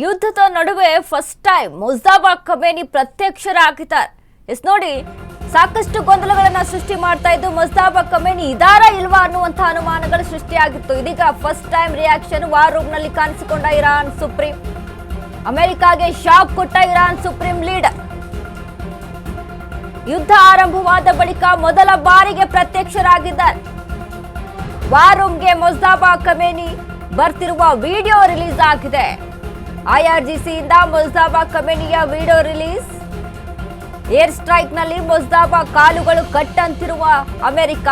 ಯುದ್ಧದ ನಡುವೆ first time ಮುಜ್ತಬಾ Khamenei ಪ್ರತ್ಯಕ್ಷರಾಗಿದ್ದಾರೆ. ನೋಡಿ, ಸಾಕಷ್ಟು ಗೊಂದಲಗಳನ್ನು ಸೃಷ್ಟಿ ಮಾಡ್ತಾ ಇದ್ದು ಮುಜ್ತಬಾ ಖಮೇನಿ ಇದಾರಾ ಇಲ್ವಾ ಅನ್ನುವಂತ ಅನುಮಾನಗಳು ಸೃಷ್ಟಿಯಾಗಿತ್ತು. ಇದೀಗ first time reaction war room ನಲ್ಲಿ ಕಾಣಿಸಿಕೊಂಡ ಇರಾನ್ ಸುಪ್ರೀಂ. ಅಮೆರಿಕಾಗೆ ಶಾಕ್ ಕೊಟ್ಟ ಇರಾನ್ ಸುಪ್ರೀಂ ಲೀಡರ್. ಯುದ್ಧ ಆರಂಭವಾದ ಬಳಿಕ ಮೊದಲ ಬಾರಿಗೆ ಪ್ರತ್ಯಕ್ಷರಾಗಿದ್ದಾರೆ. ವಾರ್ ರೂಮ್ಗೆ ಮುಜ್ತಬಾ ಖಮೇನಿ ಬರ್ತಿರುವ ವಿಡಿಯೋ ರಿಲೀಸ್ ಆಗಿದೆ. ಐಆರ್ಜಿಸಿಯಿಂದ ಮುಜ್ತಬಾ ಖಮೇನಿಯ ವಿಡಿಯೋ ರಿಲೀಸ್. ಏರ್ ಸ್ಟ್ರೈಕ್ ನಲ್ಲಿ ಮುಜ್ತಬಾ ಕಾಲುಗಳು ಕಟ್ಟಂತಿರುವ ಅಮೆರಿಕ.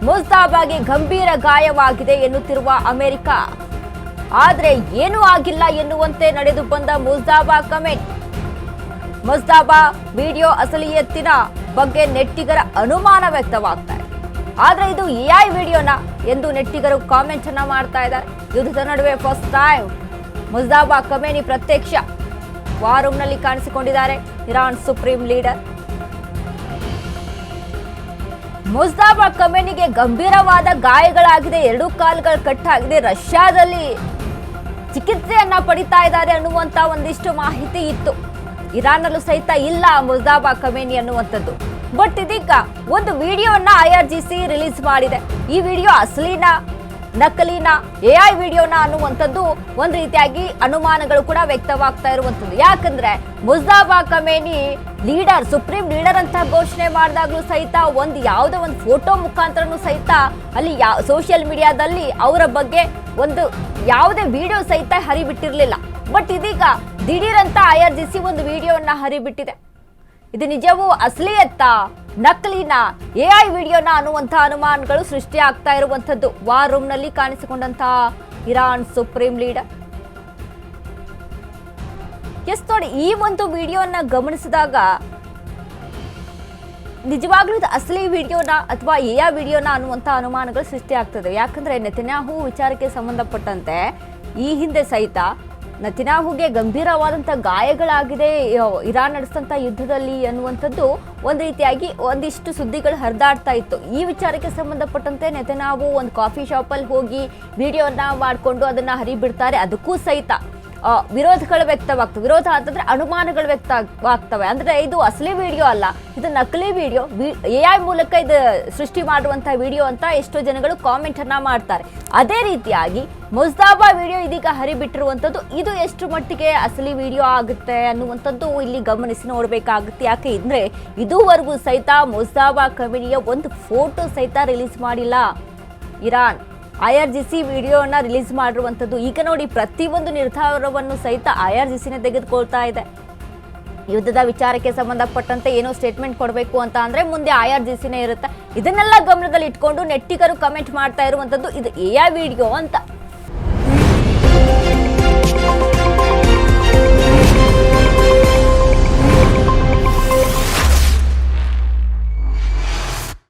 ಮುಜ್ತಬಾಗೆ ಗಂಭೀರ ಗಾಯವಾಗಿದೆ ಎನ್ನುತ್ತಿರುವ ಅಮೆರಿಕ. ಆದರೆ ಏನೂ ಆಗಿಲ್ಲ ಎನ್ನುವಂತೆ ನಡೆದು ಬಂದ ಮುಜ್ತಬಾ ಖಮೇನಿ. ಮುಜ್ತಬಾ ವಿಡಿಯೋ ಅಸಲಿಯತ್ತಿನ ಬಗ್ಗೆ ನೆಟ್ಟಿಗರ ಅನುಮಾನ ವ್ಯಕ್ತವಾಗ್ತಾ ಇದೆ. ಆದ್ರೆ ಇದು ಎಐ ವಿಡಿಯೋನಾ ಎಂದು ನೆಟ್ಟಿಗರು ಕಾಮೆಂಟ್ ಅನ್ನ ಮಾಡ್ತಾ ಇದ್ದಾರೆ. ಯುದ್ಧದ ನಡುವೆ ಫಸ್ಟ್ ಟೈಮ್ ಮುಜ್ತಬಾ ಖಮೇನಿ ಪ್ರತ್ಯಕ್ಷ ವಾರ್ ರೂಮ್ ನಲ್ಲಿ ಕಾಣಿಸಿಕೊಂಡಿದ್ದಾರೆ ಇರಾನ್ ಸುಪ್ರೀಂ ಲೀಡರ್. ಮುಜ್ತಬಾ ಖಮೇನಿಗೆ ಗಂಭೀರವಾದ ಗಾಯಗಳಾಗಿದೆ, 2 ಕಾಲುಗಳು ಕಟ್ಟಾಗಿದೆ, ರಷ್ಯಾದಲ್ಲಿ ಚಿಕಿತ್ಸೆಯನ್ನ ಪಡಿತಾ ಇದ್ದಾರೆ ಅನ್ನುವಂತ ಒಂದಿಷ್ಟು ಮಾಹಿತಿ ಇತ್ತು. ಇರಾನ್ನಲ್ಲೂ ಸಹಿತ ಇಲ್ಲ ಮುಜ್ತಬಾ ಖಮೇನಿ ಅನ್ನುವಂಥದ್ದು. ಬಟ್ ಇದೀಗ ಒಂದು ವಿಡಿಯೋವನ್ನ ಐಆರ್ಜಿಸಿ ರಿಲೀಸ್ ಮಾಡಿದೆ. ಈ ವಿಡಿಯೋ ಅಸಲಿನಾ ನಕಲಿನಾ ಎಐ ವಿಡಿಯೋನ ಅನ್ನುವಂಥದ್ದು ಒಂದು ರೀತಿಯಾಗಿ ಅನುಮಾನಗಳು ಕೂಡ ವ್ಯಕ್ತವಾಗ್ತಾ ಇರುವಂಥದ್ದು. ಯಾಕಂದ್ರೆ ಮುಜ್ತಬಾ ಖಮೇನಿ ಲೀಡರ್, ಸುಪ್ರೀಂ ಲೀಡರ್ ಅಂತ ಘೋಷಣೆ ಮಾಡಿದಾಗ್ಲೂ ಸಹಿತ ಯಾವುದೋ ಒಂದು ಫೋಟೋ ಮುಖಾಂತರನೂ ಸಹಿತ ಅಲ್ಲಿ ಸೋಷಿಯಲ್ ಮೀಡಿಯಾದಲ್ಲಿ ಅವರ ಬಗ್ಗೆ ಒಂದು ಯಾವುದೇ ವಿಡಿಯೋ ಸಹಿತ ಹರಿಬಿಟ್ಟಿರ್ಲಿಲ್ಲ. ಬಟ್ ಇದೀಗ ದಿಢೀರಂತ ಐಆರ್ಜಿಸಿ ಒಂದು ವಿಡಿಯೋವನ್ನ ಹರಿಬಿಟ್ಟಿದೆ. ಇದು ನಿಜವೂ ಅಸಲಿಯತ್ತ ನಕಲಿನ ಎಐ ವಿಡಿಯೋನ ಅನ್ನುವಂತಹ ಅನುಮಾನಗಳು ಸೃಷ್ಟಿ ಆಗ್ತಾ ಇರುವಂತದ್ದು. ವಾರ್ ರೂಮ್ ನಲ್ಲಿ ಕಾಣಿಸಿಕೊಂಡಂತಹ ಇರಾನ್ ಸುಪ್ರೀಂ ಲೀಡರ್. ನೋಡಿ, ಈ ಒಂದು ವಿಡಿಯೋನ ಗಮನಿಸಿದಾಗ ನಿಜವಾಗ್ಲೂ ಇದು ಅಸಲಿ ವಿಡಿಯೋನ ಅಥವಾ ಎಐ ವಿಡಿಯೋನ ಅನ್ನುವಂತ ಅನುಮಾನಗಳು ಸೃಷ್ಟಿ ಆಗ್ತದೆ. ಯಾಕಂದ್ರೆ ನೆತನ್ಯಾಹು ವಿಚಾರಕ್ಕೆ ಸಂಬಂಧಪಟ್ಟಂತೆ ಈ ಹಿಂದೆ ಸಹಿತ ನೆತನ್ಯಾಹುಗೆ ಗಂಭೀರವಾದಂಥ ಗಾಯಗಳಾಗಿದೆ ಇರಾನ್ ನಡೆಸಿದಂಥ ಯುದ್ಧದಲ್ಲಿ ಅನ್ನುವಂಥದ್ದು ಒಂದು ರೀತಿಯಾಗಿ ಒಂದಿಷ್ಟು ಸುದ್ದಿಗಳು ಹರಿದಾಡ್ತಾ ಇತ್ತು. ಈ ವಿಚಾರಕ್ಕೆ ಸಂಬಂಧಪಟ್ಟಂತೆ ನೆತನ್ಯಾಹು ಒಂದು ಕಾಫಿ ಶಾಪಲ್ಲಿ ಹೋಗಿ ವಿಡಿಯೋನ ಮಾಡಿಕೊಂಡು ಅದನ್ನು ಹರಿಬಿಡ್ತಾರೆ. ಅದಕ್ಕೂ ಸಹಿತ ವಿರೋಧಗಳು ವ್ಯಕ್ತವಾಗ್ತವೆ. ವಿರೋಧ ಅಂತಂದ್ರೆ ಅನುಮಾನಗಳು ವ್ಯಕ್ತವಾಗ್ತವೆ. ಅಂದ್ರೆ ಇದು ಅಸಲಿ ವಿಡಿಯೋ ಅಲ್ಲ, ಇದು ನಕಲಿ ವಿಡಿಯೋ, ಎಐ ಮೂಲಕ ಇದು ಸೃಷ್ಟಿ ಮಾಡುವಂತಹ ವಿಡಿಯೋ ಅಂತ ಎಷ್ಟೋ ಜನಗಳು ಕಾಮೆಂಟ್ ಅನ್ನ ಮಾಡ್ತಾರೆ. ಅದೇ ರೀತಿಯಾಗಿ ಮುಜ್ತಬಾ ವಿಡಿಯೋ ಇದೀಗ ಹರಿಬಿಟ್ಟಿರುವಂಥದ್ದು ಇದು ಎಷ್ಟು ಮಟ್ಟಿಗೆ ಅಸಲಿ ವಿಡಿಯೋ ಆಗುತ್ತೆ ಅನ್ನುವಂಥದ್ದು ಇಲ್ಲಿ ಗಮನಿಸಿ ನೋಡಬೇಕಾಗುತ್ತೆ. ಯಾಕೆ ಅಂದ್ರೆ ಇದುವರೆಗೂ ಸಹಿತ ಮುಜ್ತಬಾ ಖಮೇನಿಯ ಒಂದು ಫೋಟೋ ಸಹಿತ ರಿಲೀಸ್ ಮಾಡಿಲ್ಲ ಇರಾನ್. ಐಆರ್ಜಿಸಿ ವಿಡಿಯೋನ ರಿಲೀಸ್ ಮಾಡಿರುವಂಥದ್ದು. ಈಗ ನೋಡಿ, ಪ್ರತಿಯೊಂದು ನಿರ್ಧಾರವನ್ನು ಸಹಿತ ಐಆರ್ಜಿಸಿನೇ ತೆಗೆದುಕೊಳ್ತಾ ಇದೆ. ಯುದ್ಧದ ವಿಚಾರಕ್ಕೆ ಸಂಬಂಧಪಟ್ಟಂತೆ ಏನೋ ಸ್ಟೇಟ್ಮೆಂಟ್ ಕೊಡಬೇಕು ಅಂತ ಅಂದ್ರೆ ಮುಂದೆ ಐಆರ್ಜಿಸಿನೇ ಇರುತ್ತೆ. ಇದನ್ನೆಲ್ಲ ಗಮನದಲ್ಲಿ ಇಟ್ಕೊಂಡು ನೆಟ್ಟಿಗರು ಕಮೆಂಟ್ ಮಾಡ್ತಾ ಇರುವಂಥದ್ದು ಇದು ಎಐ ವಿಡಿಯೋ ಅಂತ.